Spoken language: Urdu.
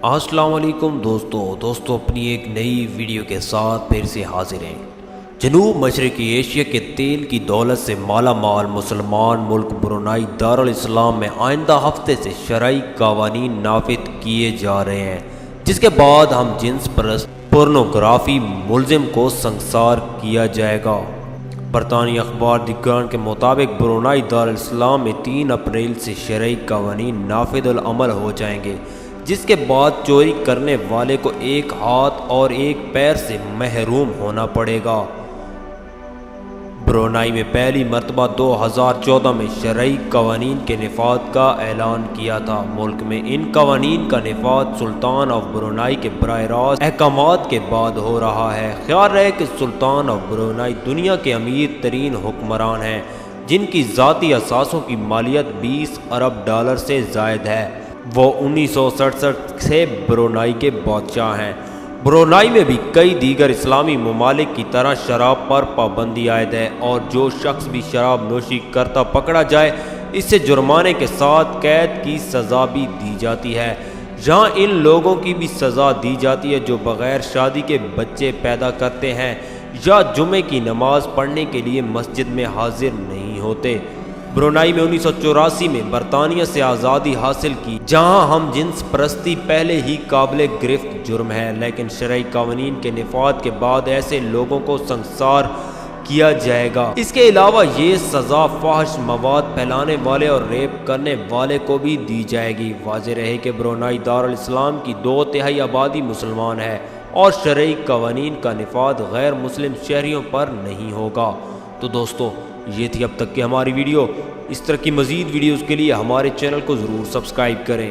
السلام علیکم دوستو اپنی ایک نئی ویڈیو کے ساتھ پھر سے حاضر ہیں۔ جنوب مشرقی ایشیا کے تیل کی دولت سے مالا مال مسلمان ملک برونائی دارالاسلام میں آئندہ ہفتے سے شرعی قوانین نافذ کیے جا رہے ہیں، جس کے بعد ہم جنس پرست پورنوگرافی ملزم کو سنسار کیا جائے گا۔ برطانوی اخبار دی گارڈین کے مطابق برونائی دارالاسلام میں 3 اپریل سے شرعی قوانین نافذ العمل ہو جائیں گے، جس کے بعد چوری کرنے والے کو ایک ہاتھ اور ایک پیر سے محروم ہونا پڑے گا۔ برونائی میں پہلی مرتبہ 2014 میں شرعی قوانین کے نفاذ کا اعلان کیا تھا۔ ملک میں ان قوانین کا نفاذ سلطان آف برونائی کے براہ راست احکامات کے بعد ہو رہا ہے۔ خیال رہے کہ سلطان آف برونائی دنیا کے امیر ترین حکمران ہیں، جن کی ذاتی اثاثوں کی مالیت $20 ارب سے زائد ہے۔ وہ 1967 سے برونائی کے بادشاہ ہیں۔ برونائی میں بھی کئی دیگر اسلامی ممالک کی طرح شراب پر پابندی عائد ہے، اور جو شخص بھی شراب نوشی کرتا پکڑا جائے اس سے جرمانے کے ساتھ قید کی سزا بھی دی جاتی ہے۔ یہاں ان لوگوں کی بھی سزا دی جاتی ہے جو بغیر شادی کے بچے پیدا کرتے ہیں یا جمعے کی نماز پڑھنے کے لیے مسجد میں حاضر نہیں ہوتے۔ برونائی میں 1984 میں برطانیہ سے آزادی حاصل کی، جہاں ہم جنس پرستی پہلے ہی قابل گرفت جرم ہے، لیکن شرعی قوانین کے نفاذ کے بعد ایسے لوگوں کو سنسار کیا جائے گا۔ اس کے علاوہ یہ سزا فاحش مواد پھیلانے والے اور ریپ کرنے والے کو بھی دی جائے گی۔ واضح رہے کہ برونائی دارالاسلام کی 2/3 آبادی مسلمان ہے، اور شرعی قوانین کا نفاذ غیر مسلم شہریوں پر نہیں ہوگا۔ تو دوستو، یہ تھی اب تک کی ہماری ویڈیو۔ اس طرح کی مزید ویڈیوز کے لیے ہمارے چینل کو ضرور سبسکرائب کریں۔